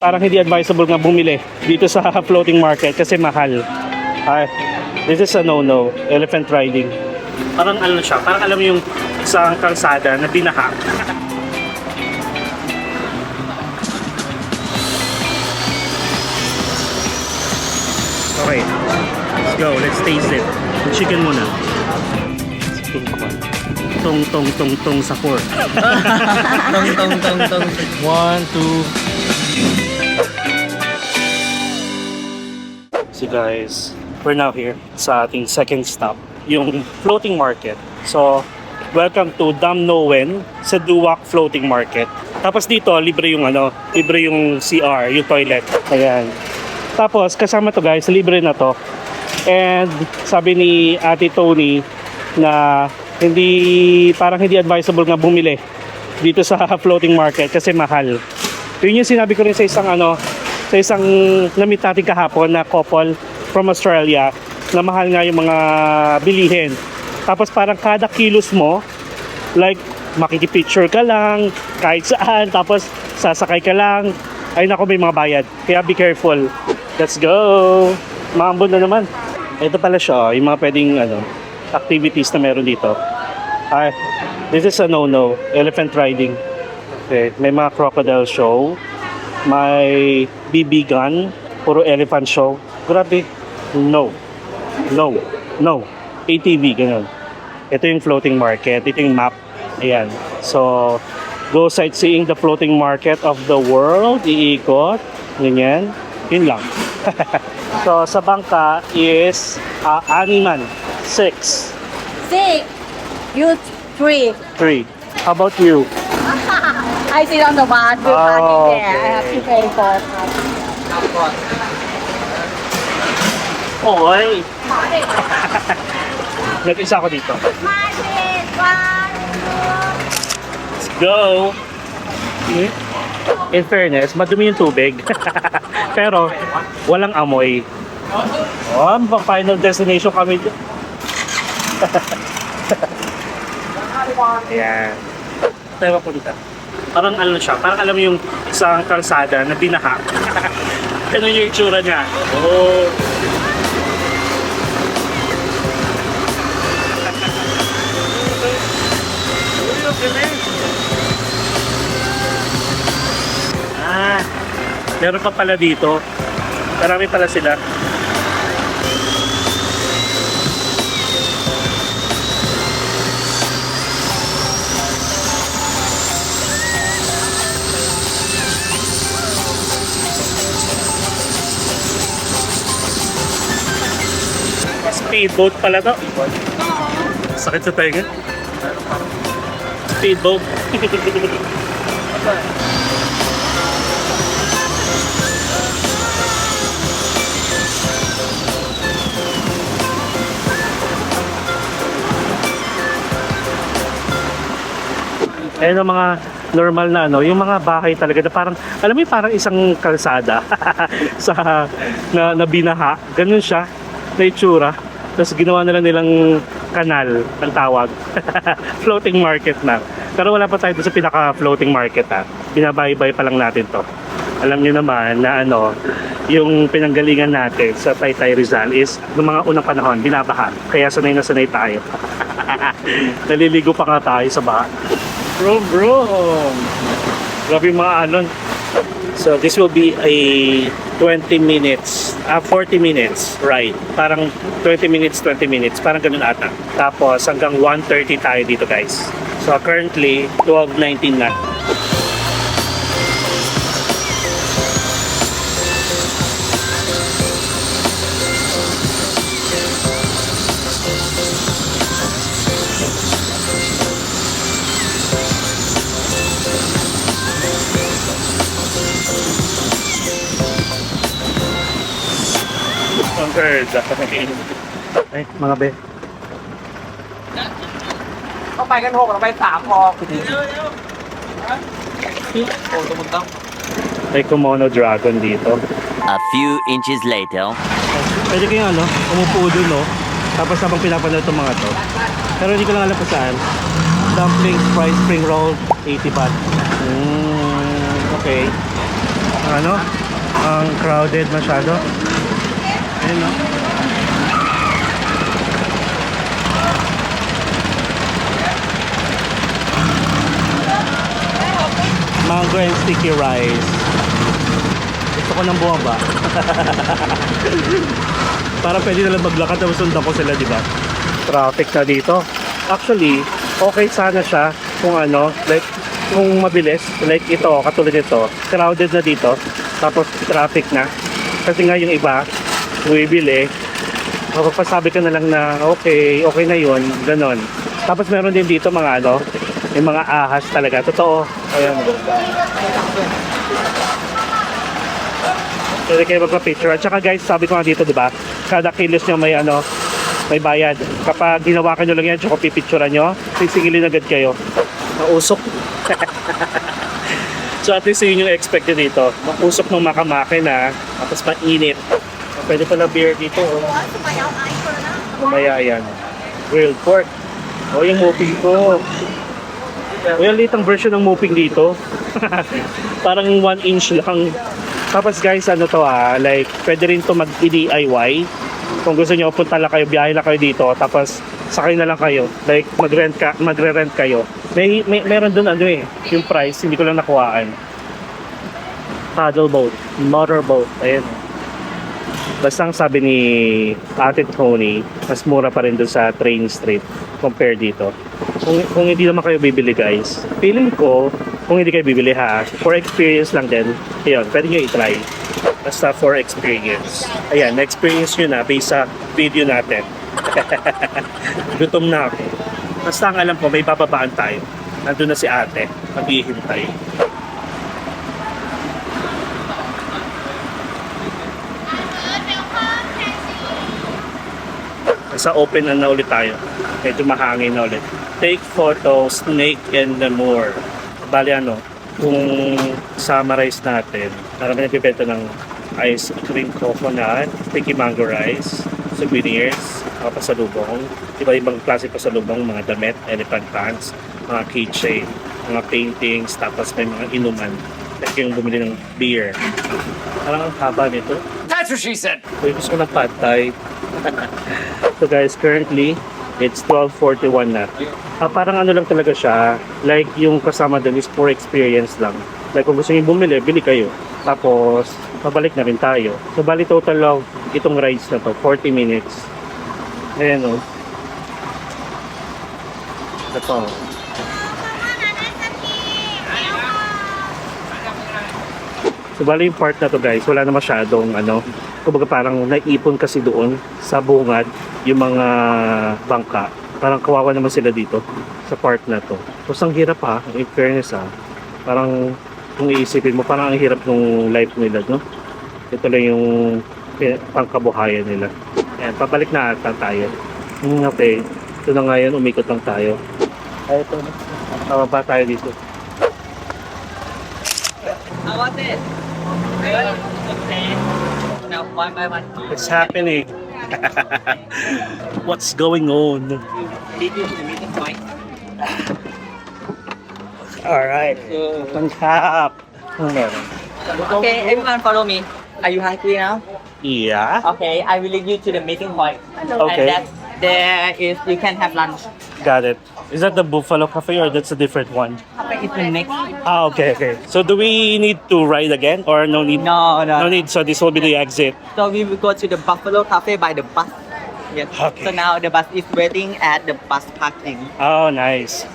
Parang hindi advisable nga bumili dito sa floating market kasi mahal. This is a no-no, elephant riding. Parang ano siya, parang alam mo yung isang kalsada na binaha. Okay, let's go, let's taste it. Yung chicken muna. Pink one. Tong sa pork. Tong. 1, 2. So guys, we're now here sa ating second stop, yung floating market. So, welcome to Dam Noen sa Duwak Floating Market. Tapos dito, libre yung CR, yung toilet. Ayan. Tapos, kasama to guys, libre na to. And sabi ni Ate Tony na parang hindi advisable nga bumili dito sa floating market kasi mahal. Yun yung sinabi ko rin sa isang na-meet natin kahapon na couple from Australia na mahal nga yung mga bilihin. Tapos parang kada kilos mo, like makikipicture ka lang kahit saan, tapos sasakay ka lang, ay nako may mga bayad. Kaya be careful. Let's go! Maambon na naman. Ito pala siya, yung mga pwedeng activities na meron dito. This is a no-no, elephant riding. Okay, may mga crocodile show, may BB gun, puro elephant show. Grabe, no. ATV, ganun. Ito yung floating market, ito yung map. Ayan. So, go sightseeing the floating market of the world, iikot, ganyan. Yun lang. So, sa bangka is 6 man. 6. 6. You 3. 3. How about you? I sit on the one. You parking there. I have to pay for it. Oy! Nag-isa ako dito. Martin, 1, 2. Let's go! In fairness, madumi yung tubig. Pero, walang amoy. Oh, final destination kami. Ayan. Tayo mapunta. Parang ano siya, parang alam mo yung isang kalsada na binaha. Ano yung itsura niya? Oh. Meron pa pala dito. Marami pala sila. Speedboat pala to. Sakit sa tenga. Speedboat. Ayan ang mga normal na yung mga bahay talaga na parang, alam mo yung parang isang kalsada na binaha. Ganun siya, na itsura. Tapos ginawa nilang kanal, ang tawag. Floating market na. Pero wala pa tayo sa pinaka-floating market Binabaybay pa lang natin to. Alam niyo naman na yung pinanggalingan natin sa Taytay Rizal is noong mga unang panahon, binabaha. Kaya sanay na sanay tayo. Naliligo pa nga tayo sa baha. Bro. Grabe yung mga So this will be a 40 minutes ride. Parang 20 minutes, parang ganun ata. Tapos hanggang 1:30 tayo dito guys. So currently 12:19 na. Ay, mga be. ต้องไปกัน6เราไป3พอโอ้ตมุนต้อง May Komodo dragon dito. A few inches later. Pwede kayong umupo dun Tapos habang pinapanood itong mga to. Pero hindi ko lang alam kung saan. Dumplings, fried spring roll, 80 baht. Okay. ano, ang crowded masyado. Ayun, no? Mango and sticky rice. Gusto ko nang bumaba. Para pwede na lang maglakad tapos sundan ko sila, di ba? Traffic na dito. Actually, okay sana siya kung ano, like, kung mabilis, like ito, katulad nito, crowded na dito, tapos traffic na. Kasi nga yung iba, bumibili, mapapasabi ka na lang na okay, okay na yun, ganon. Tapos meron din dito mga ano, yung mga ahas talaga, totoo. Ayan. Pwede kayo magpa-picture. At saka guys, sabi ko nga dito, di ba? Kada kilos nyo may ano, may bayad. Kapag ginawa ka nyo lang yan, tsaka pipicturean nyo, sisingilin agad kayo. Mausok. So at least yun yung expected dito. Mausok ng makamake na, tapos mainit. Pwede pala beer dito. Mamaya yan. Grilled pork. O yung moping ko. O yung litang version ng moping dito. Parang 1 inch lang. Tapos guys, ano to like pwede rin to mag-DIY. Kung gusto niyo punta lang kayo, biyahe lang kayo dito, tapos sakay na lang kayo. Like magre-rent kayo. Meron doon ano yung price, hindi ko lang nakuhaan. Paddle boat, motor boat, ayun. Basta ang sabi ni Ate Tony, mas mura pa rin doon sa Train Street compare dito. Kung hindi naman kayo bibili guys, feeling ko kung hindi kayo bibili for experience lang din, ayun, pwede nyo i-try. Basta for experience. Ayan, na-experience nyo na based sa video natin. Gutom na ako. Basta ang alam ko, may bababaan tayo. Nandun na si ate, maghihintay. Sa open na ulit tayo. Medyo mahangin na ulit. Take photos, Snake and the Moor. Bali ano, kung summarize natin, marami nagbibenta ng ice cream coconut, sticky mango rice, souvenirs, mga pasalubong, iba-ibang klase pasalubong, mga damit, elephant pants, mga keychain, mga paintings, tapos may mga inuman. Like yung bumili ng beer. Parang ang haba nito. That's what she said. Uy, gusto ko ng pad thai. So guys, currently, it's 12:41 na. Parang ano lang talaga siya, like yung kasama dun is for experience lang. Like kung gusto niyo bumili, bili kayo. Tapos, mabalik na rin tayo. So, bali total of itong rides na to, 40 minutes. Ayan o. Ito. So, bali yung part na to guys, wala na masyadong ano, kumbaga parang naipon kasi doon sa bungad yung mga bangka. Parang kawawa naman sila dito sa part na to. So, ang hirap in fairness parang kung iisipin mo, parang ang hirap ng life nila, no? Ito lang yung pangkabuhayan nila. Ayan, pabalik na ata tayo. Okay, ito na nga yun, umikot lang tayo. Ay, ito na. Tawaba tayo dito. How was it? Okay. Now, one by one. What's happening? What's going on? Lead you to the meeting point. Alright. Pangkap. Okay, everyone follow me. Are you hungry now? Yeah. Okay, I will lead you to the meeting point. Okay. And that there is, you can have lunch. Got it. Is that the Buffalo Cafe or that's a different one? Okay, it's the next. Okay, okay. So do we need to ride again or no need? No. No need. So this will be the exit. So we will go to the Buffalo Cafe by the bus. Yes. Okay. So now the bus is waiting at the bus parking. Oh, nice.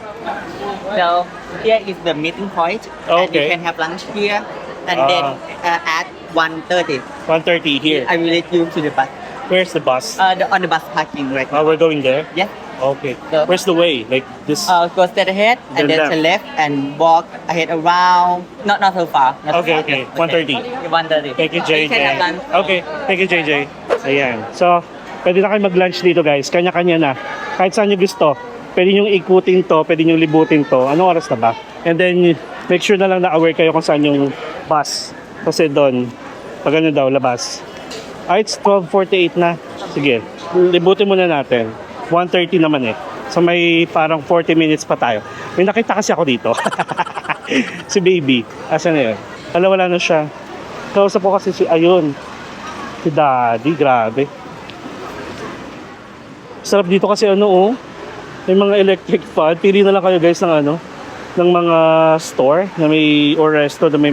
So here is the meeting point. And you Okay. can have lunch here. And then at 1:30, 1:30 here. I will lead you to the bus. Where's the bus? On the bus parking right Oh, now. we're going there? Yes. Okay. So- Where's the way? Like this? Go straight ahead and Then then to left and walk ahead around. Not so far. Not Okay, so far. okay. 1:30. 1:30. Thank you, You can have JJ. lunch. Okay. Thank you, JJ. Ayan. So, pwede na kayo mag-lunch dito, guys. Kanya-kanya na. Kahit saan nyo gusto. Pwede nyo ikutin to, pwede nyo libutin to. Anong oras na ba? And then, make sure na lang na aware kayo kung saan yung bus. Kasi doon, pag ano daw, labas. It's 12:48 na. Sige, libutin muna natin. 1:30 naman So may parang 40 minutes pa tayo. May nakita kasi ako dito. Si baby. Asan na yun? Wala na siya. Kausap ko kasi si Daddy, grabe. Sarap dito kasi may mga electric fan. Pili na lang kayo guys ng mga store na or resto na may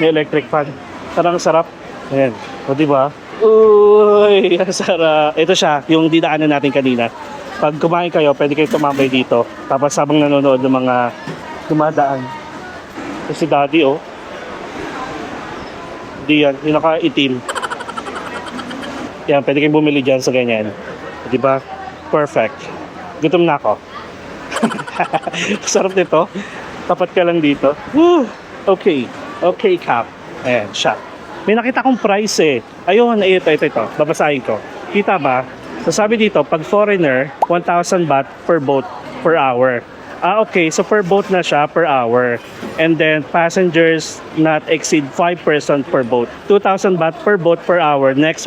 electric fan. Parang sarap. Ayan. O diba? Uy, ang sarap. Ito siya, yung dinaanan natin kanina. Pag kumain kayo, pwede kayo tumambay dito. Tapos habang nanonood ng mga dumadaan. Si Daddy, Di yan, yung naka-itim. Yan, pwede kayong bumili dyan sa ganyan. Diba? Perfect. Gutom na ako. Sarap nito. Tapat ka lang dito. Woo! Okay. Okay, Cap. Ayan, siya. May nakita kong price eh. Ayun, ito. Babasahin ko. Kita ba? So sabi dito, pag foreigner, 1,000 baht per boat per hour. Okay. So per boat na siya per hour. And then passengers not exceed 5 person per boat. 2,000 baht per boat per hour. Next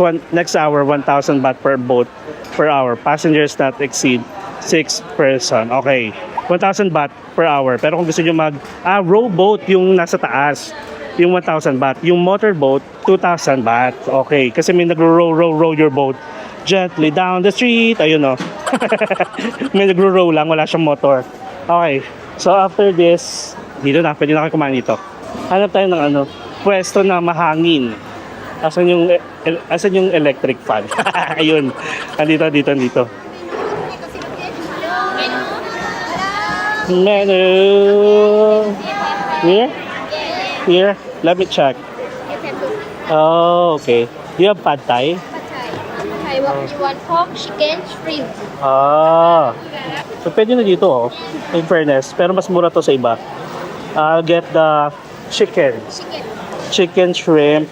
hour, 1,000 baht per boat per hour. Passengers not exceed 6 person. Okay. 1,000 baht per hour. Pero kung gusto nyo rowboat yung nasa taas, yung 1,000 baht. Yung motorboat, 2,000 baht. Okay. Kasi may row your boat gently down the street. Ayun may nagro-row lang, wala siyang motor. Okay. So after this, pwede na kayo kumain dito. Hanap tayo ng pwesto na mahangin. Asan yung electric fan? Ayun. Andito. Menu. Here. Let me check. Oh, okay. You have pad thai? You want pork, chicken, shrimp. So pwede na dito in fairness. Pero mas mura to sa iba. I'll get the chicken shrimp,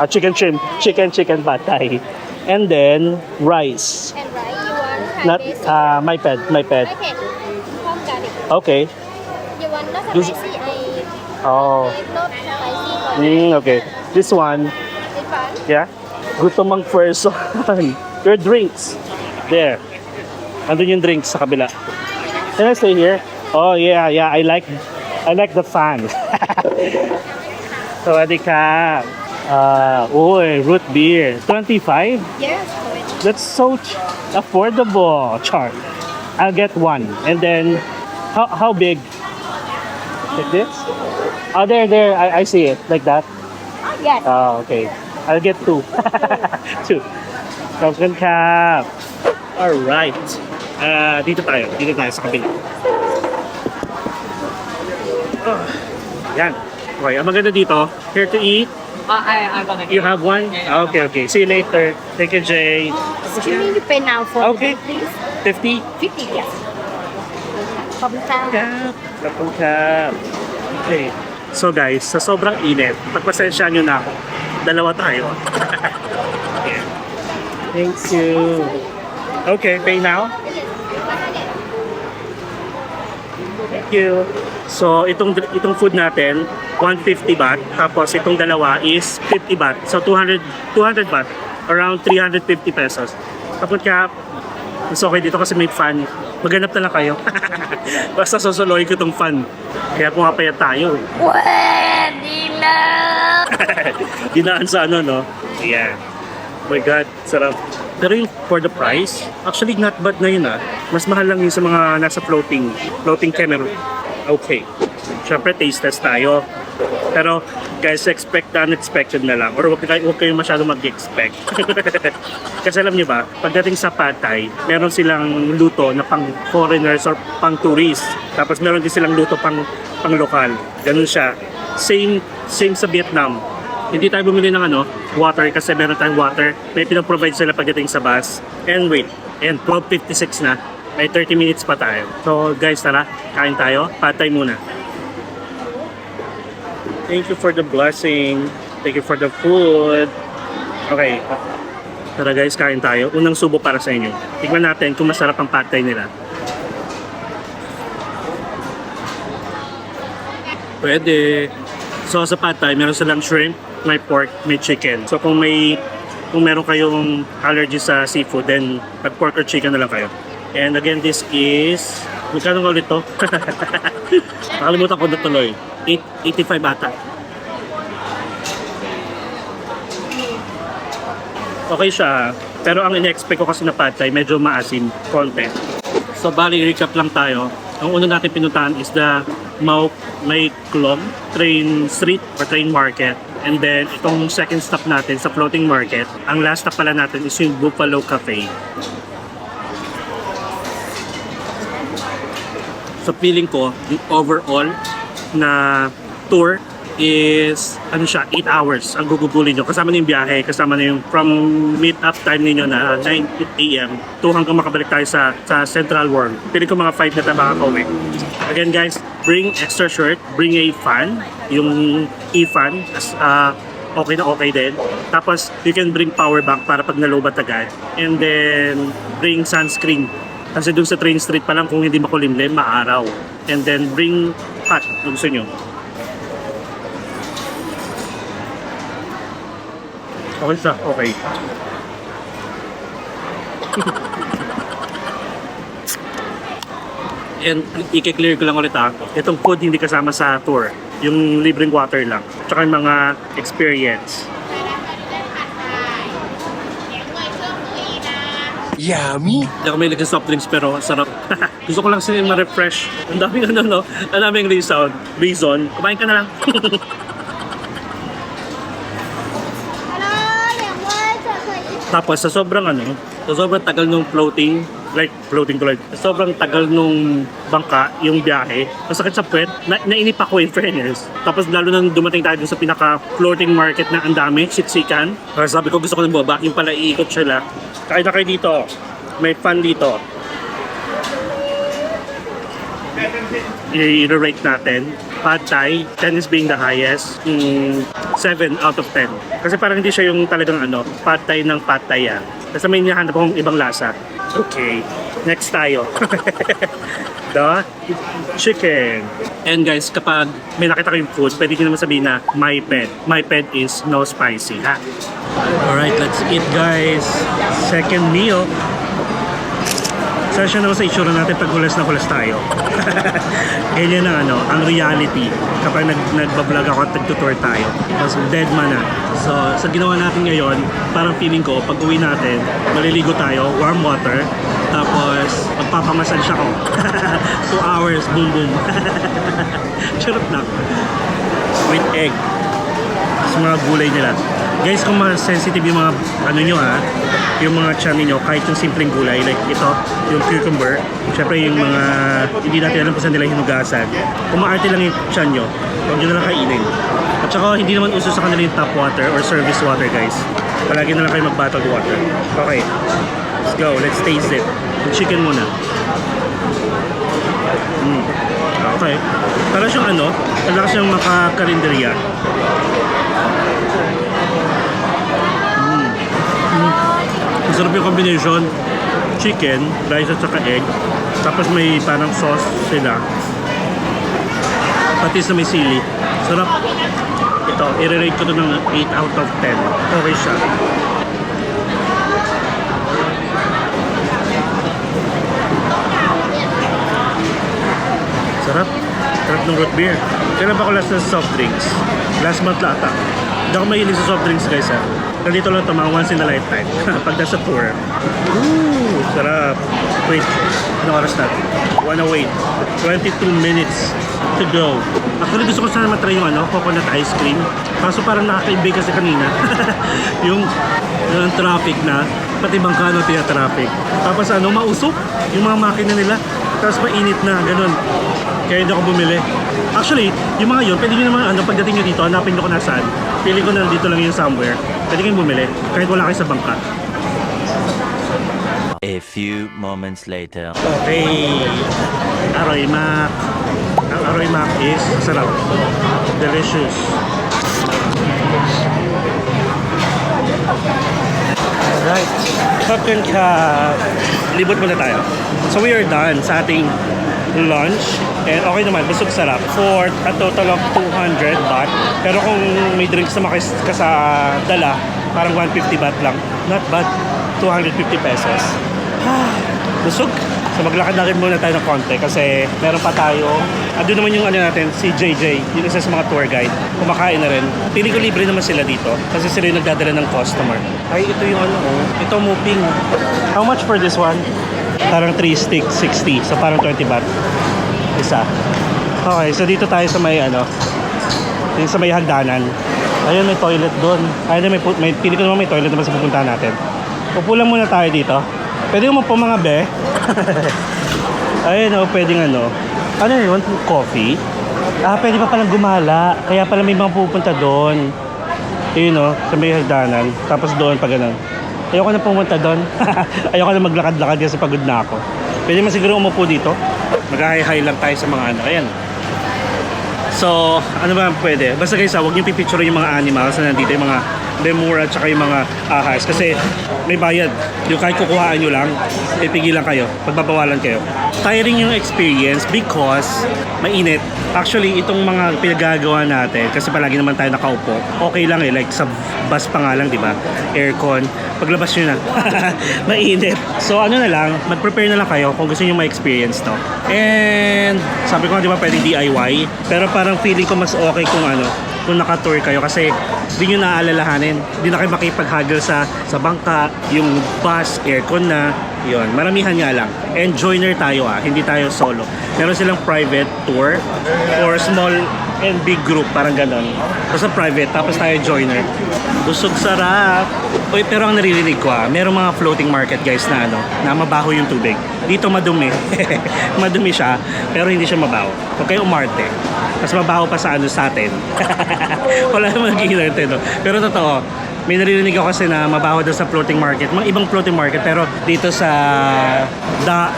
chicken pad thai. And then rice. And rice. You want Not Thai basic? my pad. Okay. Pork garlic. Okay. You want not This- spicy? Oh. Not spicy. Okay. This one. This one. Yeah. Gusto mang person. Your drinks. There. Andun yung drinks sa kabila. Can I stay here? Oh yeah. I like the fan. Sawadee ka. Root beer. 25? Yes. That's so affordable. Char. I'll get one. And then, how big? Like this? Oh, there. I see it. Like that? Yes. Oh, okay. I'll get two. Two. Kapkan ka. Alright. Dito tayo sa kabila. Yan. Okay, ang maganda dito, here to eat. I'm gonna You have one? Yeah. Okay. See you later. Thank you, Jay. Excuse me, you pay now for Okay. the bill, please. 50? 50, yes. Pabutang. Kapag ka. Okay. So guys, sa sobrang init, pagpasensya nyo na ako. Dalawa tayo. Yeah. Thank you. Okay, pay now. Thank you. So, itong food natin, 150 baht. Tapos, itong dalawa is 50 baht. So, 200 baht. Around 350 pesos. Kapag ka, mas okay dito kasi may fan. Maghanap na lang kayo. Basta susuloy ko itong fan. Kaya pumapayat tayo. Dinaan sa no? Yeah. Oh my God, sarap. Pero yung for the price, actually not bad na yun Mas mahal lang yun sa mga nasa floating camera. Okay. Siyempre, taste test tayo. Pero, guys, expect the unexpected na lang. Or huwag kayo masyadong mag-expect. Kasi alam niyo ba, pagdating sa Pad Thai, meron silang luto na pang foreigners or pang tourist. Tapos meron din silang luto pang lokal. Ganun siya. Same sa Vietnam. Hindi tayo bumili ng water kasi meron tayong water. May pinaprovide sila pagdating sa bus. And wait, and 12:56 na. May 30 minutes pa tayo. So guys, tara, kain tayo. Pad Thai muna. Thank you for the blessing. Thank you for the food. Okay. Tara guys, kain tayo. Unang subo para sa inyo. Tignan natin kung masarap ang Pad Thai nila. Pwede. So sa Pad Thai, meron silang shrimp, may pork, may chicken. So kung meron kayong allergy sa seafood, then pag pork or chicken na lang kayo. And again, this is... Magkano nga ulit to? Nakalimutan ko na tuloy. 85 ata. Okay siya, pero ang in-expect ko kasi na pad thai, medyo maasim, konti. So, bali, recap lang tayo. Ang una natin pinuntahan is the Mau Mai Klong Train Street or Train Market. And then, itong second stop natin sa floating market, ang last stop pala natin is yung Buffalo Cafe. So, feeling ko, yung overall na tour is, ano siya, 8 hours ang gugugulin nyo. Kasama na yung biyahe, kasama na yung from meet-up time ninyo na 9 a.m. to hanggang makabalik tayo sa Central World. Feeling ko mga 5 na tayo makakauwi. Again guys, bring extra shirt, bring a fan, yung e-fan, okay na okay din. Tapos, you can bring power bank para pag nalobat agad. And then, bring sunscreen. Kasi dun sa train street pa lang, kung hindi makulimlim, maaraw. And then, bring hat, kung gusto nyo. Okay siya, okay. And i-clear ko lang ulit itong food hindi kasama sa tour. Yung libreng water lang. Tsaka yung mga experience. Yummy! Hindi ako may soft drinks pero sarap. Gusto ko lang sila ma-refresh. Ang daming ano no, ang daming reason. Kumain ka na lang. Tapos sa sobrang tagal nung floating, sa sobrang tagal nung bangka, yung biyahe, masakit sa puwet, nainip ako in fairness. Tapos lalo nang dumating tayo dun sa pinaka-floating market na ang dami, siksikan. Kaya sabi ko gusto ko nang baba, yung pala iikot sila. Kain na kayo dito, may fun dito. I-rate natin. Pad Thai, 10 is being the highest, 7 out of 10. Kasi parang hindi siya yung talagang Pad Thai ng Pad Thai yan. Kasi may hinahanap akong ibang lasa. Okay, next tayo. The chicken. And guys, kapag may nakita kayong food, pwede nyo naman sabihin na my pet. My pet is no spicy, ha? Alright, let's eat guys. Second meal. Sasya naman sa itsura natin pag hulas na hulas tayo. Ganyan na ang reality kapag nagbablog ako at nagtutour tayo. Tapos dead man na. So, sa ginawa natin ngayon, parang feeling ko, pag uwi natin, maliligo tayo, warm water, tapos magpapamassage ako. 2 hours, boom boom. Charot na. With egg. Sa mga gulay nila. Guys, kung sensitive yung mga yung mga tiyan ninyo, kahit yung simpleng gulay, like ito, yung cucumber, syempre yung mga hindi natin alam kung saan nila hinugasan. Kung maarte lang yung tiyan nyo, huwag nyo na lang kainin. At saka hindi naman uso sa kanila yung tap water or service water guys. Palagi na lang kayo mag-bottled water. Okay, let's go, let's taste it. Yung chicken muna. Okay. Para siyang talaga siyang makakarinderya. Masarap yung combination, chicken, rice at saka egg, tapos may parang sauce sila, patis na may sili. Sarap. Ito, i-rate ko to ng 8 out of 10. Okay siya. Sarap. Sarap ng root beer. Kailan ba ako last na soft drinks? Last month lata. Hindi ako mahilig sa soft drinks guys ha. Nandito lang ito mga once in a lifetime. Pag nasa tour. Ooh, sarap. Wait, ano oras natin? Wanna wait. 22 minutes to go. Actually gusto ko sana matry yung coconut ice cream. Kaso parang nakakaibig kasi kanina. yung traffic na, pati bangkano traffic. Tapos mausok yung mga makina nila. Tapos mainit na, ganun. Kaya hindi ako bumili. Actually, yung mga yun, pwede nyo naman, pagdating nyo dito, hanapin nyo kung nasaan. Feeling ko na dito lang yun somewhere. Pwede kayong bumili, kahit wala kayo sa bangka. A few moments later. Okay. Aroy Mac. Ang Aroy Mac is sarap. Delicious. Alright. Captain Cap. Libot muna tayo. So we are done sa ating lunch. And okay naman, busog sarap. For a total of 200 baht. Pero kung may drinks na dala, parang 150 baht lang. Not bad. 250 pesos. Busog. So maglakad na rin muna tayo ng konti kasi meron pa tayo. Andun naman yung ano natin, si JJ, yung isa sa mga tour guide. Kumakain na rin. Pili ko libre naman sila dito kasi sila yung nagdadala ng customer. Ay, ito yung ano, oh. Ito muping. How much for this one? Parang 3 stick, 60. So parang 20 baht. Isa. Okay, so dito tayo sa may ano, yung sa may hagdanan. Ayun, may toilet doon. Ayun, may pili ko naman may toilet naman sa pupuntahan natin. Upo lang muna tayo dito. Pwede mo po mga be. Ayun, oh, pwedeng ano. Ano yun? Coffee? Ah, pwede pa palang gumala. Kaya pala may mga pupunta doon. Ayun, oh, sa may hagdanan. Tapos doon pa ganun. Ayoko na pumunta doon. Ayoko na maglakad-lakad kasi pagod na ako. Pwede man siguro umupo dito. Mag-hi-hi lang tayo sa mga ano. Ayan. So, ano ba pwede? Basta guys, huwag niyo pipicture yung mga animals na nandito, yung mga lemur at saka yung mga ahas. Kasi may bayad. Yung kahit kukuhaan nyo lang, ipigilan kayo. Pagbabawalan kayo. Tiring yung experience because mainit. Actually, itong mga pinagagawa natin, kasi palagi naman tayo nakaupo, okay lang eh. Like sa bus pa nga lang, di ba? Aircon. Paglabas nyo na, mainit. So ano na lang, mag-prepare na lang kayo kung gusto nyo ma-experience to. And sabi ko nga, di ba, pwede DIY. Pero parang feeling ko mas okay kung ano, kung naka-tour kayo kasi hindi nyo naaalalahanin. Hindi na kayo makipag-haggle sa bangka, yung bus, aircon na. Yun, maramihan nga lang. And joiner tayo hindi tayo solo. Meron silang private tour or small and big group, parang ganon. Basta private, tapos tayo joiner. Busog sarap. Uy, pero ang naririnig ko merong mga floating market guys na ano, na mabaho yung tubig. Dito madumi. Madumi siya, pero hindi siya mabaho. Huwag kayo umarte. Mas mabaho pa sa ano sa atin. Wala naman nag-iinerte, no? Pero totoo, may naririnig ako kasi na mabaho daw sa floating market. Mga ibang floating market, pero dito sa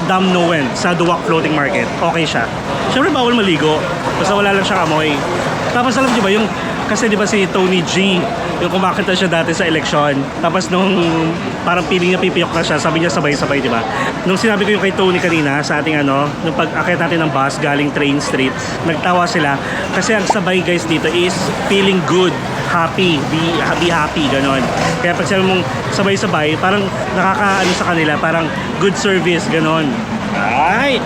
Dam Noen, sa Duwak Floating Market, okay siya. Siyempre bawal maligo. Basta wala lang siyang amoy. Tapos alam niyo ba, yung kasi di ba si Tony G, yung kumakanta siya dati sa eleksyon. Tapos nung parang piling niya pipiyok na siya, sabi niya sabay-sabay, di ba? Nung sinabi ko yung kay Tony kanina sa ating ano, nung pag-akit natin ng bus galing Train Street, nagtawa sila. Kasi ang sabay guys dito is feeling good, happy, be happy, ganon. Kaya pag sabi mong sabay-sabay, parang nakakaano sa kanila, parang good service, ganon. Ay,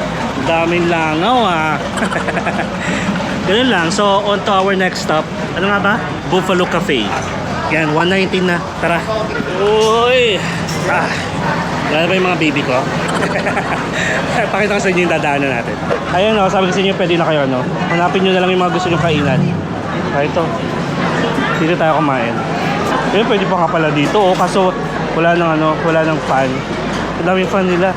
daming langaw Ganun lang. So, on to our next stop. Ano nga ba? Buffalo Cafe. Yan, 119 na. Tara. Uy! Yan ba yung mga baby ko? Pakita ko sa inyo yung dadaanan natin. Ayun sabi ko sa inyo, pwede na kayo hanapin nyo na lang yung mga gusto nyo kainan. Ito. Dito tayo kumain. Pero pwede pa ka pala dito. Kaso wala nang fan. Ang daming fan nila.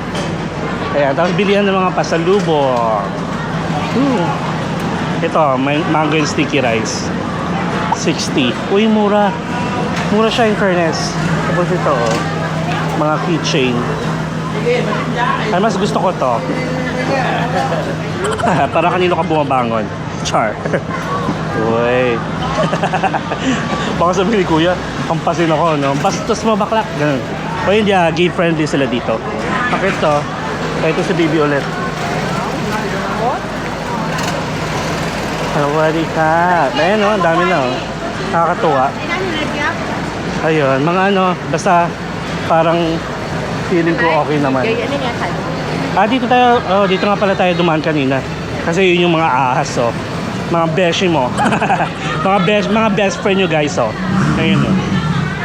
Ayan, tapos bilihan ng mga pasalubong. Ito, may mango and sticky rice. 60. Uy, mura. Mura siya in fairness. Tapos ito, mga keychain. Ay, mas gusto ko to. Para kanino ka bumabangon. Char. Uy. Baka sabihin ni Kuya, kampasin ako, no? Bastos mo baklak. Ganun. O hindi, gay friendly sila dito. Bakit to? Ito si baby ulit. Wali ka. Ayan ang dami na nakakatuwa. Ayun, mga basta parang feeling ko okay naman. Dito tayo, dito nga pala tayo dumaan kanina. Kasi yun yung mga ahas, mga beshi mo. mga best friend nyo guys, Ayun,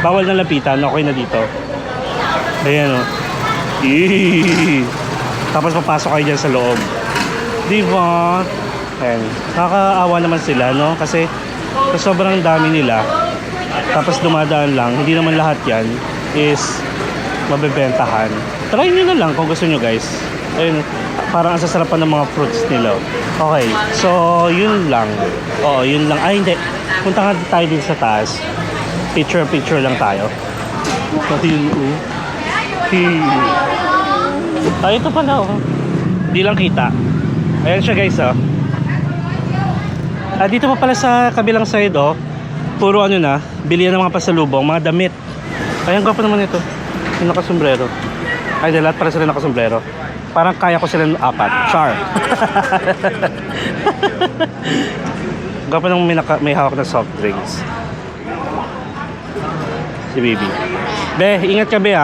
bawal na lapitan, okay na dito. Ayan, Tapos papasok kayo dyan sa loob. Diba? Ayan. Nakakaawa naman sila, kasi sobrang dami nila. Tapos dumadaan lang. Hindi naman lahat yan is mabebentahan. Try nyo na lang kung gusto nyo guys. Ayun, parang ang sasarapan ng mga fruits nila. Okay, so yun lang. Yun lang. Ay, hindi. Punta nga tayo din sa taas. Picture lang tayo. Pati yun, ito pala, Hindi lang kita. Ayan siya guys, dito pa pala sa kabilang side, puro bilihan ng mga pasalubong, mga damit. Ay, ang gwapo naman ito. Yung nakasombrero. Ay, lahat pala sila nakasombrero. Parang kaya ko sila 4. Char. Gwapo nang may hawak na soft drinks. Si baby. Be, ingat ka be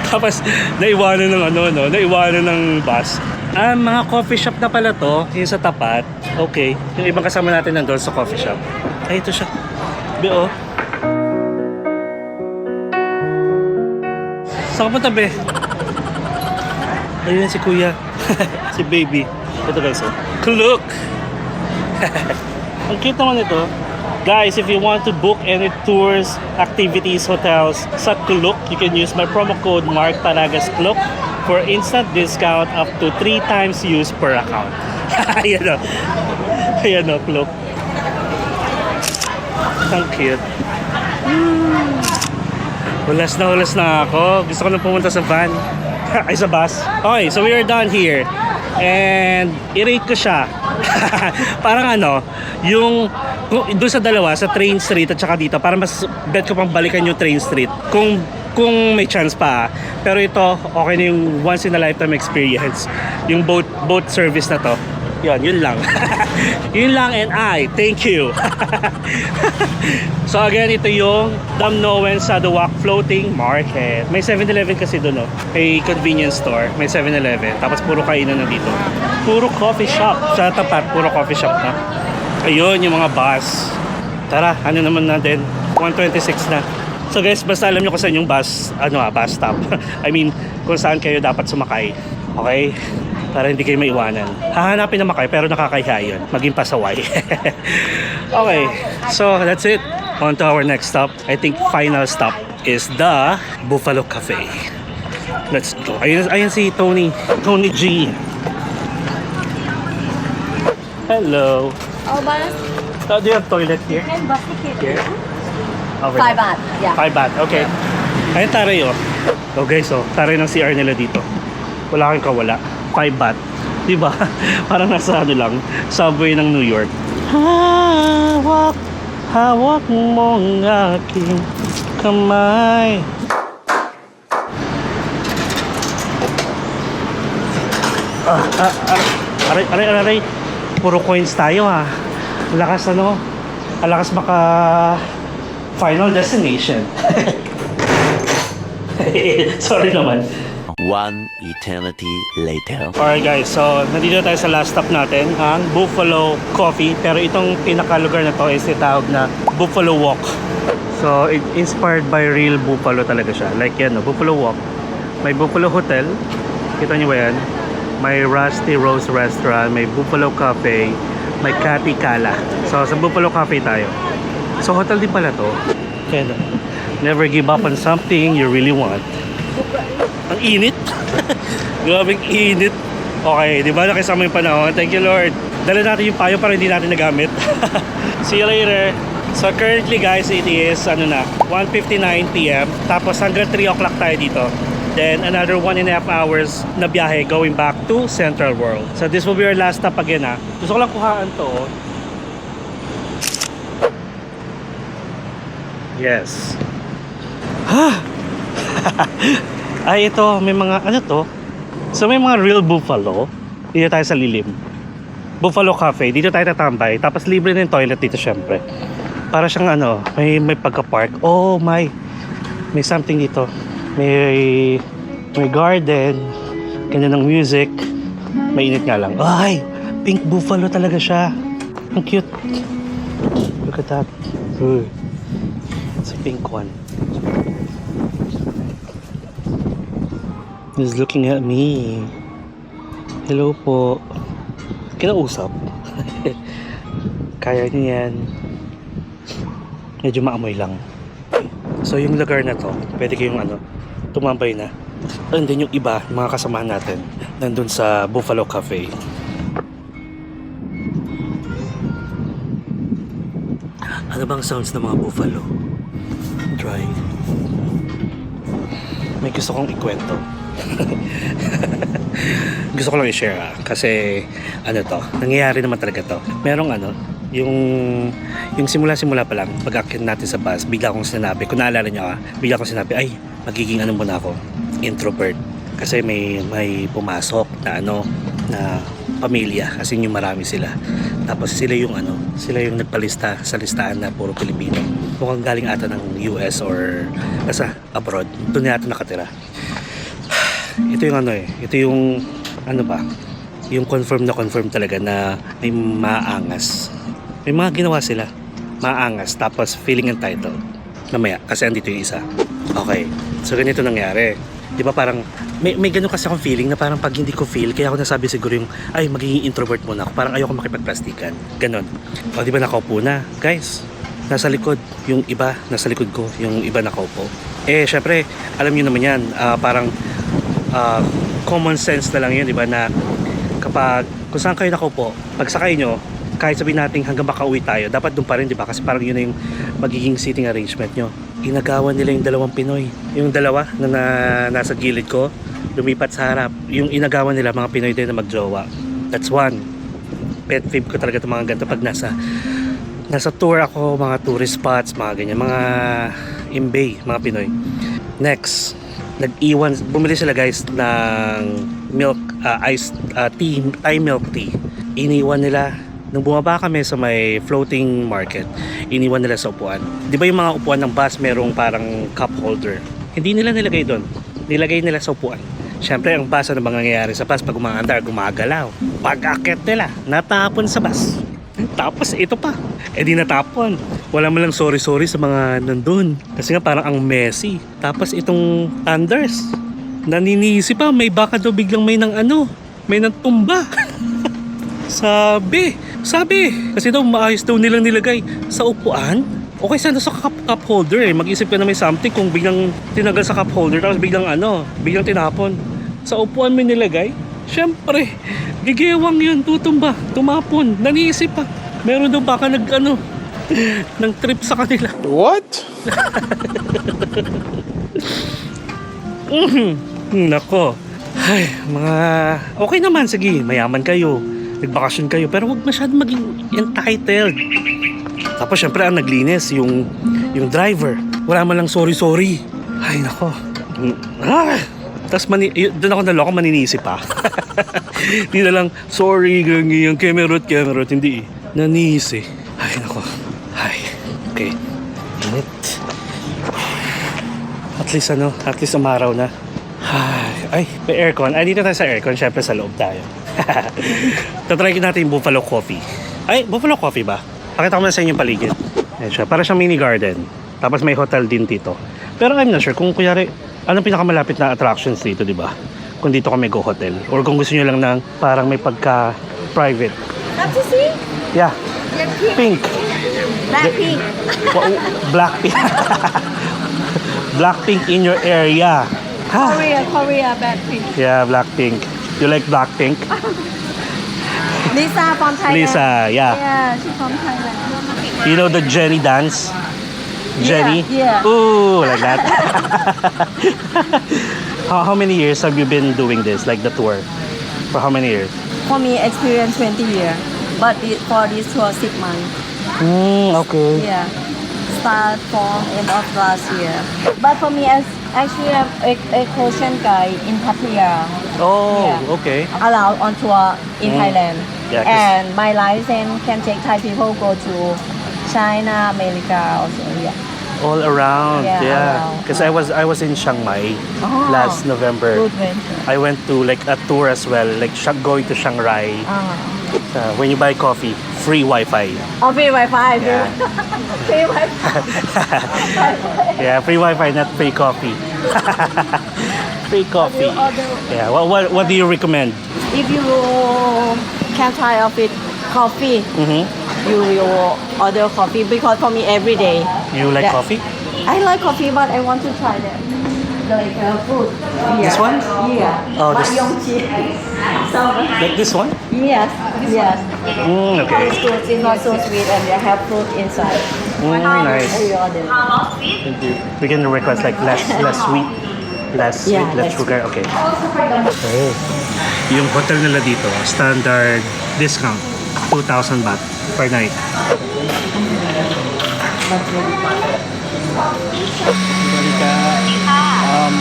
Tapos naiwanan ng ano, no? Naiwanan ng bus. Mga coffee shop na pala to, yung sa tapat. Okay. Yung ibang kasama natin nandun sa coffee shop. Ay, ito siya. Be. Saan ka punta, be? Ayun si kuya. Si baby. Ito guys, oh. Look! Ang cute naman ito. Guys, if you want to book any tours, activities, hotels sa Klook, you can use my promo code MarkTaragasKlook for instant discount up to 3 times use per account. Ayan o. Ayan o, Klook. Ang cute. Hulas na ako. Gusto ko na pumunta sa van. Ay, sa bus. Okay, so we are done here. And i-rate ko siya. Parang ano, yung doon sa dalawa, sa Train Street at saka dito, para mas bet ko pang balikan yung Train Street. Kung may chance pa. Pero ito, okay na yung once in a lifetime experience. Yung boat service na to. Yun lang. Yun lang, and thank you. So again, ito yung Damnoen Saduwak Floating Market. May 7-Eleven kasi doon, no? May convenience store, may 7-Eleven. Tapos puro kainan na dito. Puro coffee shop. Sa tapat, puro coffee shop na. Ayun, yung mga bus. Tara, ano naman natin? 1:26 na. So guys, basta alam nyo kung saan yung bus stop. I mean, kung saan kayo dapat sumakay. Okay? Para hindi kayo maiwanan. Hahanapin na makay pero nakakahiya yun. Maging pasaway. Okay, so that's it. On to our next stop. I think final stop is the Buffalo Cafe. Let's go. Ayun si Tony G. Hello. Oh, bus. Do you have toilet here? And bus ticket. Here? Over 5 there. baht. Yeah. 5 baht, okay. Ayun taray oh. Oh guys, oh, taray ng CR nila dito. Wala kang kawala. 5 baht. Diba? Parang nasa ano lang, subway ng New York. Hawak mong aking kamay. Aray. Puro coins tayo ha. Lakas Lakas maka final destination. Sorry naman. One eternity later. Alright guys, so nandito tayo sa last stop natin, ang Buffalo Coffee. Pero itong pinakalugar na to is itawag na Buffalo Walk. So it inspired by real buffalo talaga siya. Like yan, no? Buffalo Walk. May Buffalo Hotel. Kita nyo ba yan? May Rusty Rose Restaurant. May Buffalo Cafe. May Kati Kala. So sa Buffalo Cafe tayo. So hotel din pala to. Kaya never give up on something you really want. Ang init. Grabing init. Okay, di ba nakisama yung panahon? Thank you Lord. Dala natin yung payo para hindi natin nagamit. See you later. So currently guys, it is 1:59 PM. Tapos hanggang 3 o'clock tayo dito. Then another 1.5 hours na biyahe going back to Central World. So this will be our last stop again ha. Gusto ko lang kuhaan to. Yes. Ay, ito, may mga, ano to? So, may mga real buffalo. Dito tayo sa lilim. Buffalo Cafe. Dito tayo tatambay. Tapos, libre na yung toilet dito, syempre. Para siyang, may pagka-park. Oh, may something dito. May garden. Ganyan ng music. Mainit nga lang. Ay, pink buffalo talaga siya. Ang cute. Look at that. It's a pink one. He's looking at me. Hello po. Kinausap. Kaya niya yan. Medyo maamoy lang. So yung lugar na to, pwede kayong tumambay na. And then yung iba, mga kasamahan natin, nandun sa Buffalo Cafe. Ano bang sounds ng mga buffalo? Try. May gusto kong ikwento. Gusto ko lang i-share kasi nangyayari naman talaga to. Merong yung simula pa lang pag-akyat natin sa bus, bigla kong sinabi, kung naalala nyo bigla kong sinabi, ay magiging muna ako, introvert, kasi may pumasok na na pamilya, kasi yung marami sila, tapos sila yung nagpalista sa listahan na puro Pilipino, mukhang galing ata ng US or nasa abroad, doon na ata nakatira. ito yung ano ito yung ano ba? Yung confirm na confirm talaga na may maangas. May mga ginawa sila. Maangas tapos feeling entitled. Mamaya kasi andito yung isa. Okay. So ganito nangyari. 'Di ba parang may ganun kasi akong feeling na parang pag hindi ko feel kaya ako nasabi siguro yung ay magiging introvert muna ako. Parang ayoko makipagplastikan. Ganon. O 'di ba nakaupo na, guys? Nasa likod yung iba, nasa likod ko yung iba nakaupo. Syempre, alam niyo naman 'yan, parang common sense na lang 'yun, 'di ba, na kapag kung saan kayo nakaupo, pag sakay nyo, kahit sabihin natin hanggang makauwi tayo, dapat doon pa rin, di ba? Kasi parang yun na yung magiging seating arrangement nyo. Inagawan nila yung dalawang Pinoy. Yung dalawa na nasa gilid ko, lumipat sa harap. Yung inagawan nila, mga Pinoy din na magjowa. That's one. Pet peeve ko talaga itong mga ganito pag nasa tour ako, mga tourist spots, mga ganyan, mga imbay, mga Pinoy. Next, bumili sila guys ng milk, iced tea, Thai milk tea. Iniwan nila nung bumaba kami sa may floating market, iniwan nila sa upuan. Di ba yung mga upuan ng bus merong parang cup holder? Hindi nila nilagay doon. Nilagay nila sa upuan. Siyempre, ang bus, ano bang nangyayari sa bus? Pag umaandar, gumagalaw. Pag-akit nila, natapon sa bus. Tapos ito pa, di natapon. Wala man lang sorry sa mga nandun. Kasi nga parang ang messy. Tapos itong Anders, naninisi pa, may baka daw biglang may nang tumba. Sabi, kasi daw maayos daw nilang nilagay sa upuan. Okay, sana sa cup holder mag-isip ka na may something kung biglang tinagal sa cup holder tapos biglang tinapon. Sa upuan may nilagay. Siyempre, gigewang yun, tutumba, tumapon, naniisip pa. Meron daw baka ng trip sa kanila. What? Nako. Ay, okay naman, sige, mayaman kayo. Nagbakasyon kayo, pero huwag masyadong maging entitled. Tapos syempre ang naglinis, yung driver. Wala man lang sorry. Ay, nako. Tapos doon ako naloko, maninisip pa. Hindi na lang, sorry, ganyan, kemerot, hindi. Nanisi. Ay, nako. Ay, okay. Init. At least umaraw na. Ay, may aircon. Dito tayo sa aircon, syempre sa loob tayo. Tatry natin yung Buffalo Coffee. Ay, Buffalo Coffee ba? Pakita ko na sa inyo yung paligid. Ayan siya, para siyang mini garden. Tapos may hotel din dito. Pero I'm not sure kung kunyari, anong pinakamalapit na attractions dito, di ba? Kung dito kami go hotel. Or kung gusto nyo lang ng parang may pagka-private. What to see? Yeah. Pink. Blackpink. Blackpink. Blackpink in your area. Korea, Blackpink. Yeah, Blackpink. You like Blackpink? Lisa from Thailand. Lisa, yeah. Yeah, she's from Thailand. You know the Jenny dance? Jenny? Yeah. Ooh, like that. How many years have you been doing this, like the tour? For how many years? For me, experience 20 years. But for this tour, 6 months. Okay. Yeah. Start from end of last year. But for me, actually, I'm a Croatian guy in Pattaya. Oh, Yeah. okay. Allowed on tour in Thailand. Yeah, 'cause- and my license can take Thai people go to China, America, also. Yeah. All around, Yeah, yeah. around. Because I was in Chiang Mai Oh, last November. Good venture. I went to like a tour as well, like going to Chiang Rai. When you buy coffee, free Wi-Fi. Oh, free Wi-Fi. Yeah. Free Wi-Fi. Yeah, free Wi-Fi, not free coffee. Free coffee. Yeah. What do you recommend? If you can try of it coffee, you will order coffee because for me every day. You like Yeah. coffee? I like coffee, but I want to try that. Like fruit. Yeah. This one? Yeah. Oh, but this- yongqi. So, Like this one? yes. Okay. It's good. It's not so sweet and they have fruit inside. Nice. We order. Thank you. We can request like less sweet, less less sugar. Okay. Oh. Yung hotel nila dito, standard discount, 2,000 baht per night.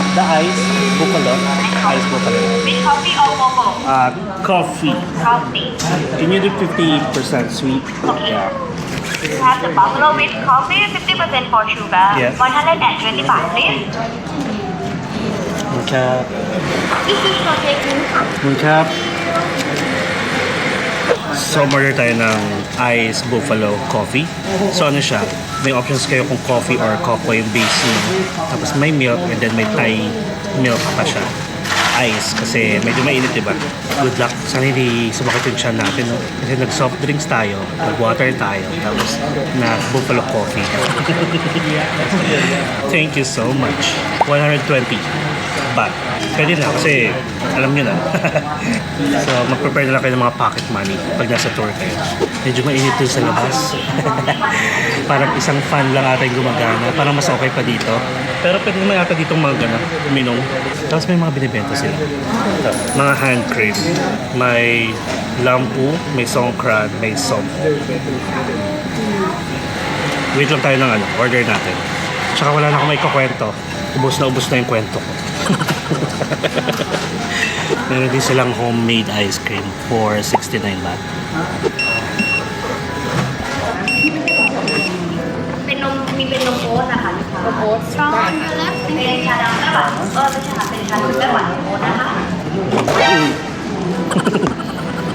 The ice buffalo. Ice buffalo. With coffee or momo? Coffee. Coffee. Can you do 50% sweet? Yeah. You have the buffalo with coffee, 50% for sugar. Yes. 120 baht, please. ครับ This is for taking. ครับ So, order tayo ng Ice Buffalo Coffee. So, ano siya? May options kayo kung coffee or cocoa yung base niya. Tapos may milk and then may Thai milk pa siya. Ice kasi medyo mainit, diba? Good luck. Sana hindi sumakit yung tiyan natin, no? Kasi nag-soft drinks tayo, nag-water tayo, tapos na-buffalo coffee. Thank you so much. 120 baht. Pwede na kasi alam nyo na. So, mag-prepare na lang kayo ng mga pocket money pag nasa tour kayo. Medyo mainit dun sa labas. Parang isang fan lang ata yung gumagana. Parang mas okay pa dito. Pero pwede naman ata dito uminom. Tapos may mga binibenta sila. Ito, mga hand cream. May lampu, may songkran, may som. Wait lang tayo ng order natin. Tsaka wala na akong may kukwento. Ubus na yung kwento ko. Meron din silang homemade ice cream for 69 baht. เป็นนมมีเป็นนมโอ๊ตนะคะลูกค้านมโอ๊ต From your left. เป็นชาดำไต้หวันไม่ใช่ค่ะเป็นชาดำไต้หวันนมโอ๊ตนะคะ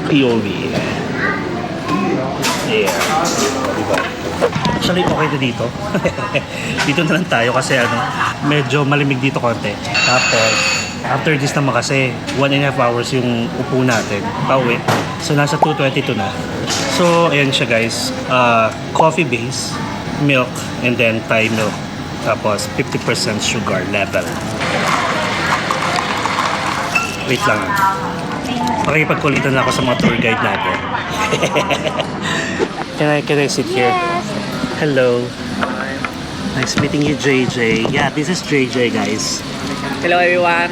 POV. Yeah. Diba? Actually, okay na dito. Dito na lang tayo kasi medyo malimig dito konti. Tapos, after this naman kasi 1.5 hours yung upo natin pauwi. So, nasa 2:22 na. So, ayan siya guys. Coffee base, milk, and then Thai milk. Tapos, 50% sugar level. Wait lang. Pakipagkulitan na ako sa mga tour guide natin. Can I sit here? Hello. Nice meeting you, JJ. Yeah, this is JJ, guys. Hello everyone.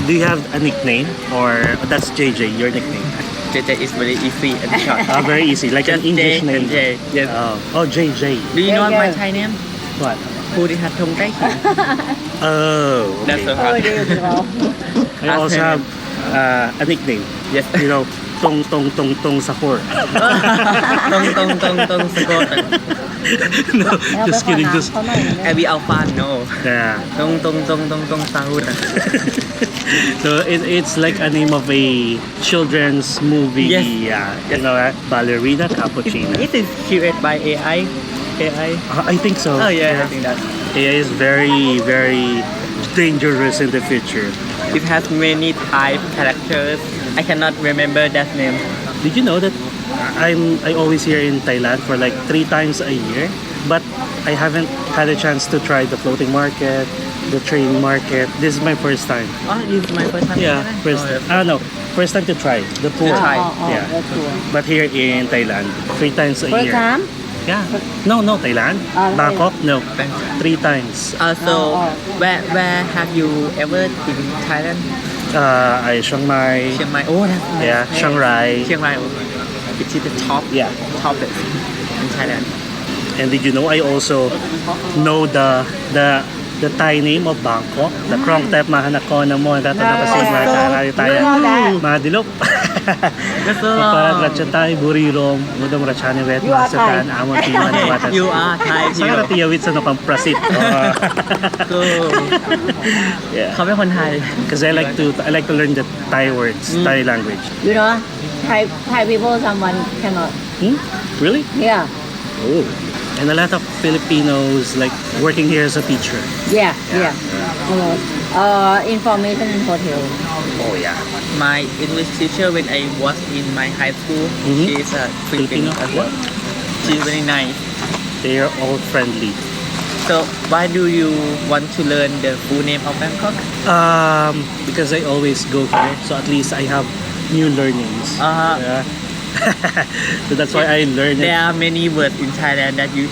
Do you have a nickname? Or that's JJ, your nickname? JJ is very easy and short. Very easy, like an Just English J name. and J. Yes. Oh, JJ. Do you know my Thai name? What? Purihathong Thai. Oh, That's okay. so hard. I also have a nickname. Yes. You know, Tong Sahur. Tong sagot. No, just kidding. Just Abby Alpha no. yeah. Tong sahut. So it's like a name of a children's movie. Yes. Yeah, you know, Ballerina Cappuccino. It is created by AI. I think so. Oh yeah, I think that. AI is very, very dangerous in the future. It has many type characters. I cannot remember that name. Did you know that I always here in Thailand for like 3 times a year, but I haven't had a chance to try the floating market, the train market. This is my first time. Oh, this is my first time. Yeah, first. No, first time to try the tour. To try. Yeah. that's cool. But here in Thailand, 3 times a First year. time? Yeah. No, Thailand. Bangkok, no. 3 times. So where have you ever been in Thailand? Chiang Mai. Chiang Mai. Oh, that's nice. Yeah, Chiang Rai. Chiang Mai. It is the top. Yeah. Topic in Thailand. And did you know I also know the Thai name of Bangkok? The Krong Tep Mahanakona mo. Tatapasig so, tayo. you know that? Madilok. That's so Para Ratchatay, Burirong, Mudam Rachani Wet, You are Thai. Masatan, Amon Timan, Watas. You are Thai. Sana tiyawit sa nukang prasit. So, Yeah. เขาเป็นคนไทย Because I like to learn the Thai words, Thai language. You know, Thai people, someone cannot. Really? Yeah. Oh. And a lot of Filipinos like working here as a teacher. Yeah. Information in hotel. Oh yeah. My English teacher when I was in my high school, she is a Filipino as well. She's very nice. They are all friendly. So why do you want to learn the full name of Bangkok? Because I always go here, so at least I have new learnings. Yeah. So that's why I learn it. There are many words in Thailand that you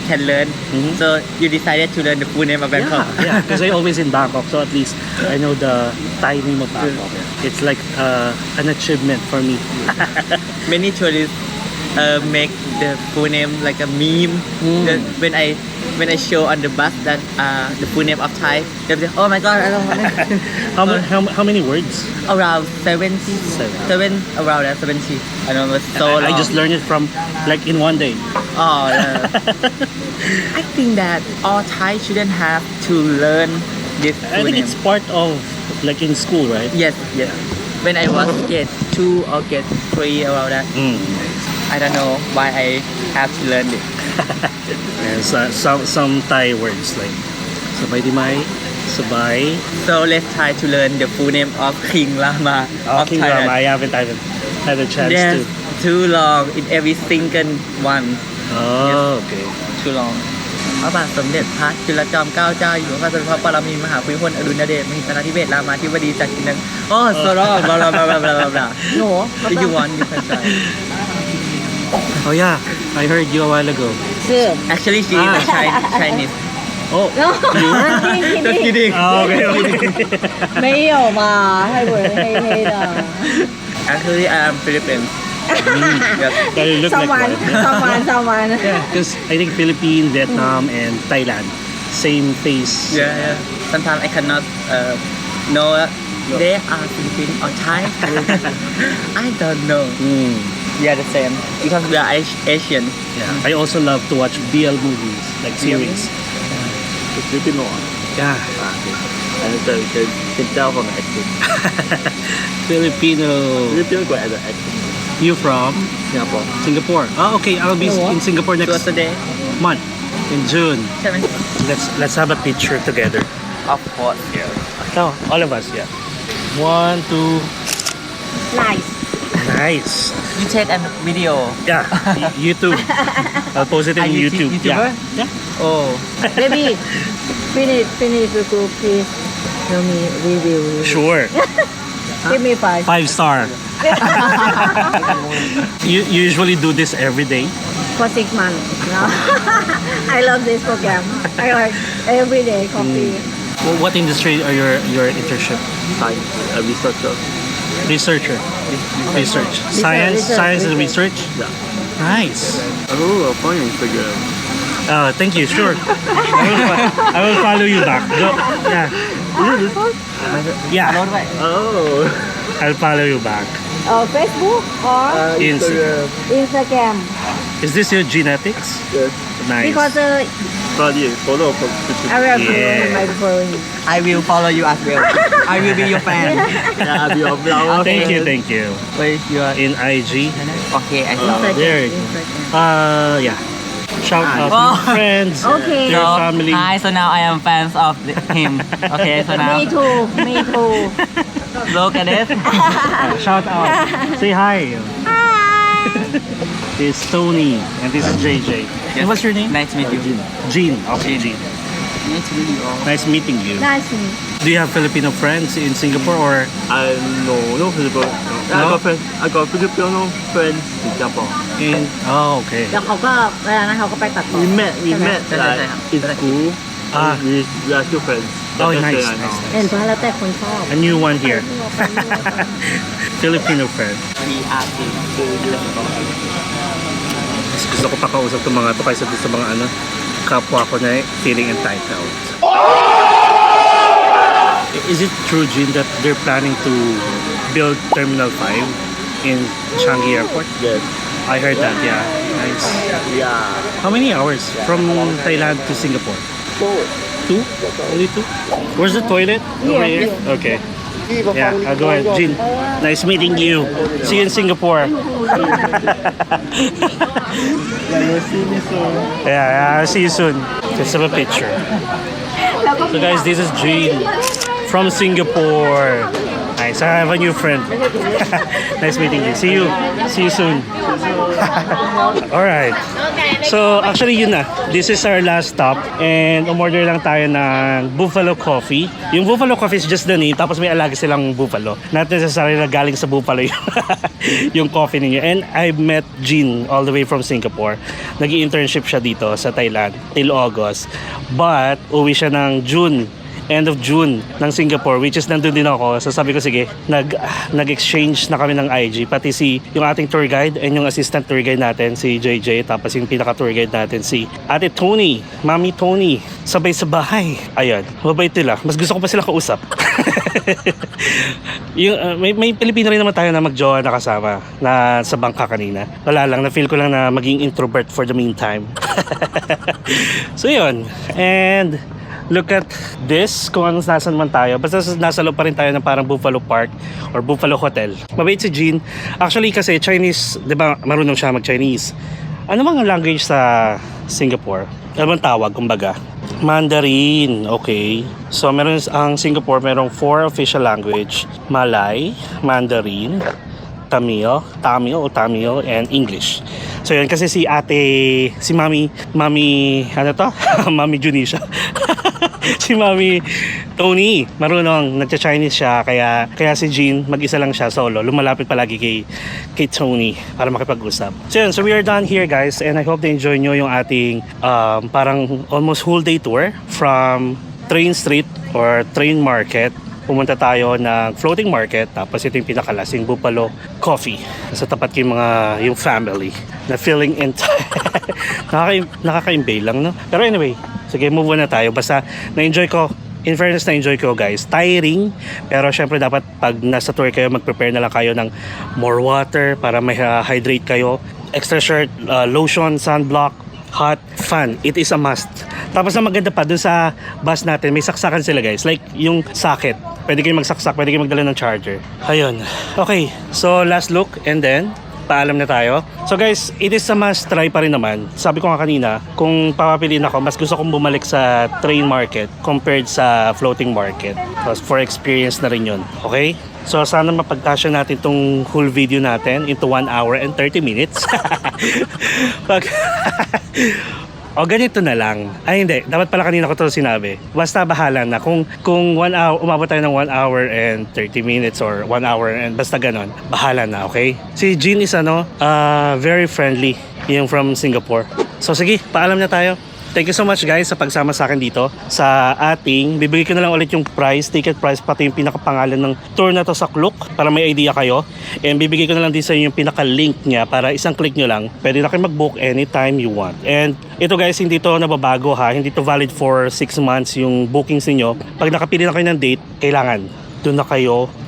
can learn. So you decided to learn the full name of Bangkok. Yeah, because I always in Bangkok, so at least I know the Thai name of Bangkok. It's like an achievement for me. Many tourists make the full name like a meme. When I when I show on the bus that the full name of Thai, they'll be, oh my god, I don't want it. How many words? Around 70, around that 70. I don't know, it's so long. I just learned it from like in one day. Oh, yeah. I think that all Thai shouldn't have to learn this I full think name. it's part of like in school, right? Yes. When I was grade 2 or grade 3 around that, I don't know why I have to learn it. And some Thai words like sabay di mai, sabay. So let's try to learn the full name of King Rama of King Thailand. Rama, I haven't had a chance Yes, to. too long in every single one. Oh, okay. Too long. พระบาทสมเด็จพระจุลจอมเกล้าเจ้าอยู่หัวพระพระปรมินทรมหาภูมิพลอดุลยเดชมหิดลธิเบศรามาธิบดีจากกินนัง Oh so long blah blah blah blah blah blah. No. If you want you can try. Oh yeah, I heard you a while ago. Sure. Actually she is a Chinese. Oh, No. Just kidding. oh okay. okay. 没有嘛，泰国人黑黑的。 Actually I am Philippine. Yes. But you look like someone. Yeah, because I think Philippines, Vietnam, and Thailand, same face. Yeah. Sometimes I cannot know they are Philippine or Thai. I don't know. We are the same because we are Asian. Yeah. I also love to watch BL movies, like series. Filipino. Yeah. And so you can tell from the accent. Filipino. Filipino got the accent. You from Singapore. Singapore? Oh, okay. I'll be in Singapore next Today, month in June. 7. Let's have a picture together. Of course. No, all of us. Yeah. 1, 2. Nice. Nice. You take a video. Yeah. YouTube. I'll post it in YouTube. YouTuber? Yeah. Oh. Baby, finish the group, please. Tell me review. Sure. Give me 5. 5-star. You usually do this every day? For 6 months. No. I love this program. I like every day coffee. What industry are your internship? Science, a researcher. Researcher. Research. Science and research? Yeah. Nice. I will find you on Instagram. Thank you. Sure. I will follow you back. Go. Yeah. Yeah. Oh. I'll follow you back. Facebook or Instagram. Instagram. Is this your genetics? Yes. Nice. Because Study, follow from I will do Yeah. my phone. I will follow you as well. I will be your fan. Yeah, I'll be your flower. Thank you. Where is your... In IG. Okay, I saw. There you go. Instagram. Yeah. Shout out to Oh. your friends, Okay. to your So, family. Hi, so now I am fans of him. Okay, so now Me too. look at this. Shout out. Say hi. This is Tony and this is JJ. And what's your name? Nice to meet you. Jean. Okay, Jean. Nice to meet you all. Nice meeting you. Nice to meet. Do you have Filipino friends in Singapore or? No Filipino. No? I got Filipino friends in Singapore. In? Oh, okay. แล้วเขาก็เวลานั้นเขาก็ไปตัดต่อ We met like in school. Ah. We are still friends. Oh, That's nice, it, I know. nice. เห็นเพราะแล้วแต่คนชอบ A new one here. Filipino friend. We are Mas gusto ko pa kausap itong mga to kaysa sa mga ano, kapwa ko na feeling entitled. Is it true, Jean, that they're planning to build Terminal 5 in Changi Airport? Yes. I heard that, yeah. Nice. Yeah. How many hours from Thailand to Singapore? 2? Only 2? Where's the toilet? Over here? Okay. Yeah, I'll go ahead. Jean, nice meeting you. See you in Singapore. Yeah, I'll see you soon. Let's have a picture. So guys, this is Jean from Singapore. Nice, I have a new friend. Nice meeting you. See you soon. Alright. So actually yun na. This is our last stop and umorder lang tayo ng Buffalo Coffee. Yung Buffalo Coffee is just the name tapos may alaga silang buffalo. Not necessarily na galing sa buffalo yung coffee ninyo. And I met Jean all the way from Singapore. Nag-i-internship siya dito sa Thailand till August. But uwi siya ng June. end of June ng Singapore, which is nandun din ako. So sabi ko, sige, nag-exchange na kami ng IG. Pati yung ating tour guide and yung assistant tour guide natin, si JJ. Tapos yung pinaka-tour guide natin, si Ate Tony, Mami Tony. Sabay sa bahay. Ayan, mabait nila. Mas gusto ko pa sila kausap. May Pilipino rin naman tayo na mag-jowa na kasama na sa bangka kanina. Wala lang, na-feel ko lang na maging introvert for the meantime. So yun, and look at this, kung anong nasan man tayo. Basta nasa loob pa rin tayo ng parang Buffalo Park or Buffalo Hotel. Mabait si Jean. Actually kasi Chinese, di ba marunong siya mag-Chinese. Ano bang language sa Singapore? Ano bang tawag, kumbaga? Mandarin, okay. So meron ang Singapore, merong 4 official language. Malay, Mandarin, Tamil, and English. So yun, kasi si Mami, ano to? Mami Junisha. Si Mami Tony, marunong, nagcha-Chinese siya, kaya si Jean, mag-isa lang siya solo. Lumalapit palagi kay Tony para makipag-usap. So yun, so we are done here guys, and I hope na enjoy nyo yung ating parang almost whole day tour from Train Street or Train Market. Pumunta tayo ng floating market, tapos ito yung pinakalasing Buffalo Coffee. Sa tapat yung family na feeling nakaka-imbay lang, no? Pero anyway, sige, move on na tayo. Basta na-enjoy ko, in fairness, na-enjoy ko guys. Tiring, pero syempre dapat pag nasa tour kayo, mag-prepare na lang kayo ng more water para may hydrate kayo. Extra shirt, lotion, sunblock, hot, fun. It is a must. Tapos na maganda pa, dun sa bus natin, may saksakan sila guys. Like yung socket. Pwede kayong magsaksak, pwede kayong magdala ng charger. Ayun. Okay, so last look and then paalam na tayo. So guys, it is a must try pa rin naman. Sabi ko nga kanina, kung papapiliin ako, mas gusto kong bumalik sa train market compared sa floating market. Because for experience na rin yun. Okay? So sana mapagtasya natin tong whole video natin into 1 hour and 30 minutes. O ganito na lang. Ay hindi, dapat pala kanina ko ito sinabi. Basta bahala na. Kung 1 hour, umabot tayo ng 1 hour and 30 minutes or 1 hour and basta ganon, bahala na, okay? Si Jean is very friendly. Yung from Singapore. So sige, paalam na tayo. Thank you so much guys sa pagsama sa akin dito sa ating, bibigay ko na lang ulit yung price, ticket price, pati yung pinakapangalan ng tour na to sa Klook para may idea kayo. And bibigay ko na lang din sa inyo yung pinaka-link niya para isang click nyo lang. Pwede na kayo mag-book anytime you want. And ito guys, hindi to nababago ha. Hindi to valid for 6 months yung bookings niyo. Pag nakapili na kayo ng date, kailangan doon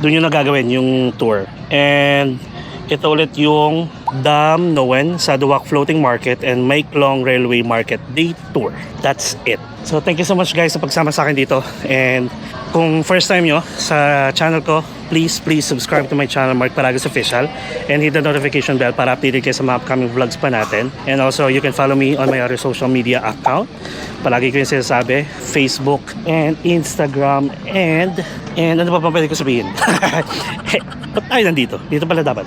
yung nagagawin yung tour. And ito ulit yung Dam Noen sa Duwak Floating Market and Mae Klong Railway Market Day Tour. That's it. So thank you so much guys sa pagsama sa akin dito. And kung first time nyo sa channel ko, please subscribe to my channel, Mark Paragas Official, and hit the notification bell para updated kayo sa mga upcoming vlogs pa natin. And also you can follow me on my other social media account. Palagi ko yung sinasabi, Facebook and Instagram and ano pa pwede ko sabihin? Ba't tayo nandito? Dito pala dapat.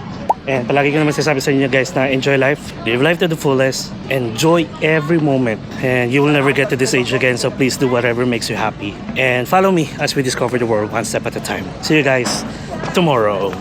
And palagi ko naman sinasabi sa inyo guys na enjoy life, live life to the fullest, enjoy every moment, and you will never get to this age again, so please do whatever makes you happy. And follow me as we discover the world one step at a time. See you guys tomorrow.